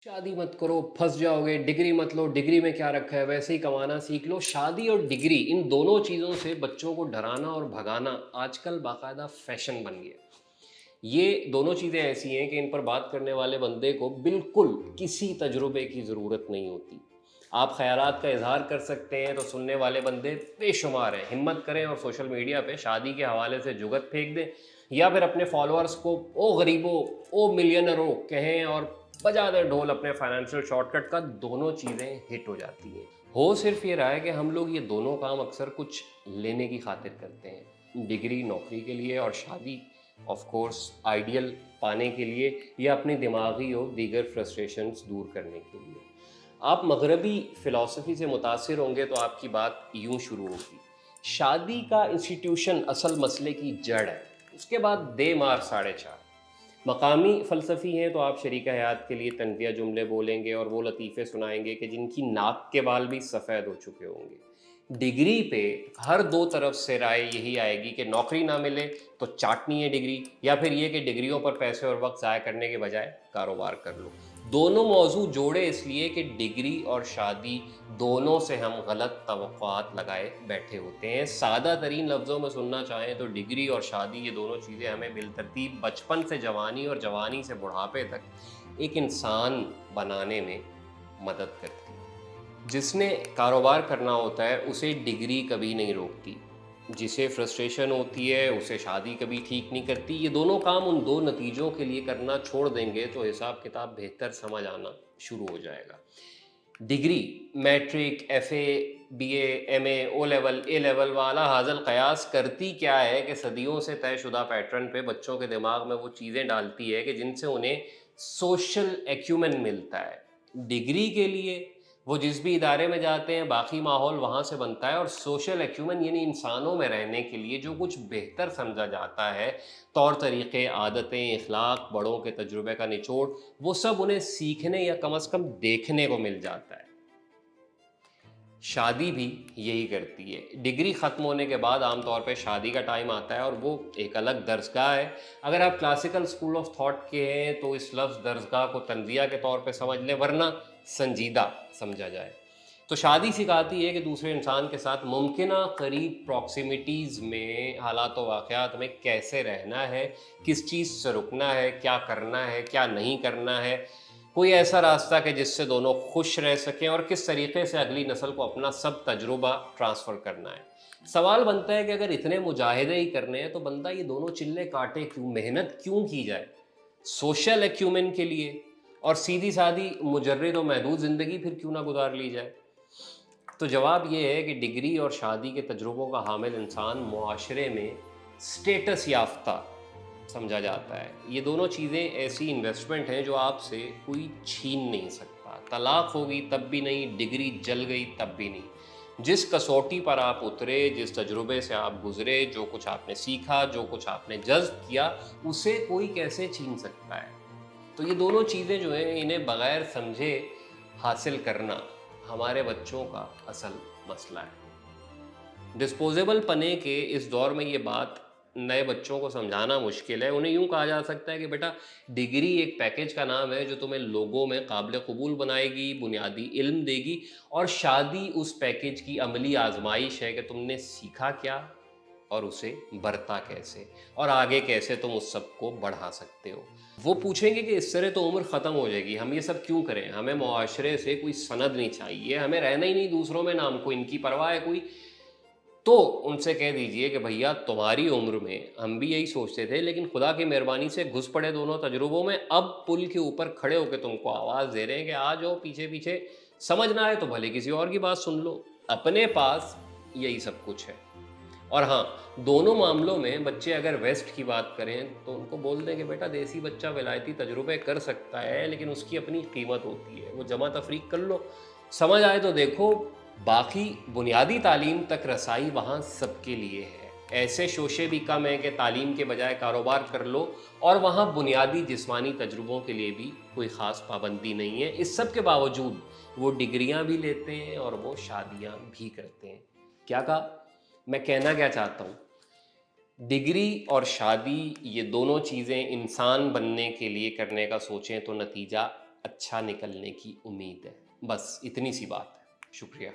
शादी मत करो, फँस जाओगे, डिग्री मत लो, डिग्री में क्या रखा है, वैसे ही कमाना सीख लो। शादी और डिग्री इन दोनों चीज़ों से बच्चों को डराना और भगाना आजकल बाकायदा फ़ैशन बन गया। ये दोनों चीज़ें ऐसी हैं कि इन पर बात करने वाले बंदे को बिल्कुल किसी तजुर्बे की ज़रूरत नहीं होती। आप ख़यालात का इज़हार कर सकते हैं तो सुनने वाले बंदे बेशुमार हैं। हिम्मत करें और सोशल मीडिया पे शादी के हवाले से जुगत फेंक दें, या फिर अपने फॉलोअर्स को ओ गरीबों, ओ मिलियनरों कहें और बजा दें ढोल अपने फाइनेंशियल शॉर्टकट का। दोनों चीज़ें हिट हो जाती हैं। हो सिर्फ ये रहा है कि हम लोग ये दोनों काम अक्सर कुछ लेने की खातिर करते हैं, डिग्री नौकरी के लिए और शादी ऑफ कोर्स आइडियल पाने के लिए, या अपनी दिमागी और दीगर फ्रस्ट्रेशंस दूर करने के लिए। आप मगरबी फ़िलॉसफ़ी से मुतासिर होंगे तो आपकी बात यूँ शुरू होगी, शादी का इंस्टीट्यूशन असल मसले की जड़ है, उसके बाद दे मार साढ़े चार। मकामी फ़लसफ़ी हैं तो आप शरीक हयात के लिए तंज़िया जुमले बोलेंगे और वो लतीफ़े सुनाएंगे कि जिनकी नाक के बाल भी सफ़ेद हो चुके होंगे। डिग्री पे हर दो तरफ से राय यही आएगी कि नौकरी ना मिले तो चाटनी है डिग्री, या फिर ये कि डिग्रियों पर पैसे और वक्त ज़ाया करने के बजाय कारोबार कर लो। दोनों मौजू जोड़े इसलिए कि डिग्री और शादी दोनों से हम गलत तवक्कुआत लगाए बैठे होते हैं। सादा तरीन लफ्ज़ों में सुनना चाहें तो डिग्री और शादी ये दोनों चीज़ें हमें बिलतरतीब बचपन से जवानी और जवानी से बुढ़ापे तक एक इंसान बनाने में मदद करती हैं। जिसने कारोबार करना होता है उसे डिग्री कभी नहीं रोकती, जिसे फ्रस्ट्रेशन होती है उसे शादी कभी ठीक नहीं करती। ये दोनों काम उन दो नतीजों के लिए करना छोड़ देंगे तो हिसाब किताब बेहतर समझ आना शुरू हो जाएगा। Degree, matric, FA, BA, MA, O level, A level वाला हाज़िल क़यास करती क्या है कि सदियों से तयशुदा पैटर्न पे बच्चों के दिमाग में वो चीज़ें डालती है कि जिनसे उन्हें सोशल एक्यूमेन मिलता है। डिग्री के लिए वो जिस भी इदारे में जाते हैं बाकी माहौल वहाँ से बनता है, और सोशल एक्यूमेन यानी इंसानों में रहने के लिए जो कुछ बेहतर समझा जाता है, तौर तरीक़े, आदतें, इखलाक, बड़ों के तजुर्बे का निचोड़, वो सब उन्हें सीखने या कम से कम देखने को मिल जाता है। शादी भी यही करती है। डिग्री ख़त्म होने के बाद आमतौर पे शादी का टाइम आता है और वो एक अलग दरसगाह है। अगर आप क्लासिकल स्कूल ऑफ थॉट के हैं तो इस लफ्ज़ दरसगाह को तंज़िया के तौर पे समझ लें, वरना संजीदा समझा जाए। तो शादी सिखाती है कि दूसरे इंसान के साथ मुमकिना करीब प्रॉक्सिमिटीज़ में, हालात व वाक़यात में कैसे रहना है, किस चीज़ से रुकना है, क्या करना है, क्या नहीं करना है, कोई ऐसा रास्ता कि जिससे दोनों खुश रह सकें, और किस तरीके से अगली नस्ल को अपना सब तजुर्बा ट्रांसफ़र करना है। सवाल बनता है कि अगर इतने मुजाहिदे ही करने हैं तो बंदा ये दोनों चिल्ले काटे क्यों, मेहनत क्यों की जाए? सोशल एक्यूमेन के लिए, और सीधी-सादी मुजर्रिद और महदूद ज़िंदगी फिर क्यों ना गुज़ार ली जाए? तो जवाब ये है कि डिग्री और शादी के तजुर्बों का हामिल इंसान मुआशरे में स्टेटस याफ्ता समझा जाता है। ये दोनों चीज़ें ऐसी इन्वेस्टमेंट हैं जो आपसे कोई छीन नहीं सकता। तलाक होगी तब भी नहीं, डिग्री जल गई तब भी नहीं। जिस कसौटी पर आप उतरे, जिस तजुर्बे से आप गुज़रे, जो कुछ आपने सीखा, जो कुछ आपने जज़्ब किया, उसे कोई कैसे छीन सकता है? तो ये दोनों चीज़ें जो हैं इन्हें बग़ैर समझे हासिल करना हमारे बच्चों का असल मसला है। डिस्पोजेबल पने के इस दौर में ये बात नए बच्चों को समझाना मुश्किल है। उन्हें यूँ कहा जा सकता है कि बेटा, डिग्री एक पैकेज का नाम है जो तुम्हें लोगों में काबिल कबूल बनाएगी, बुनियादी इल्म देगी, और शादी उस पैकेज की अमली आजमाइश है कि तुमने सीखा क्या और उसे बरता कैसे, और आगे कैसे तुम उस सब को बढ़ा सकते हो। वो पूछेंगे कि इस तरह तो उम्र ख़त्म हो जाएगी, हम ये सब क्यों करें, हमें मुआशरे से कोई सनद नहीं चाहिए, हमें रहना ही नहीं दूसरों में, नाम को इनकी परवाह है कोई। तो उनसे कह दीजिए कि भैया, तुम्हारी उम्र में हम भी यही सोचते थे, लेकिन खुदा की मेहरबानी से घुस पड़े दोनों तजुर्बों में, अब पुल के ऊपर खड़े होकर तुमको आवाज़ दे रहे हैं कि आ जाओ पीछे पीछे, समझ ना आए तो भले किसी और की बात सुन लो। अपने पास यही सब कुछ है। और हाँ, दोनों मामलों में बच्चे अगर वेस्ट की बात करें तो उनको बोल दें कि बेटा, देसी बच्चा विलायती तजुर्बे कर सकता है, लेकिन उसकी अपनी कीमत होती है, वो जमा तफरीक कर लो, समझ आए तो देखो, बाकी बुनियादी तालीम तक रसाई वहाँ सबके लिए है। ऐसे शोशे भी कम हैं कि तालीम के बजाय कारोबार कर लो, और वहाँ बुनियादी जिस्मानी तजुर्बों के लिए भी कोई ख़ास पाबंदी नहीं है। इस सब के बावजूद वो डिग्रियाँ भी लेते हैं और वो शादियाँ भी करते हैं। क्या कहा? मैं कहना क्या चाहता हूँ, डिग्री और शादी ये दोनों चीज़ें इंसान बनने के लिए करने का सोचें तो नतीजा اچھا نکلنے کی امید ہے. بس اتنی سی بات ہے. شکریہ.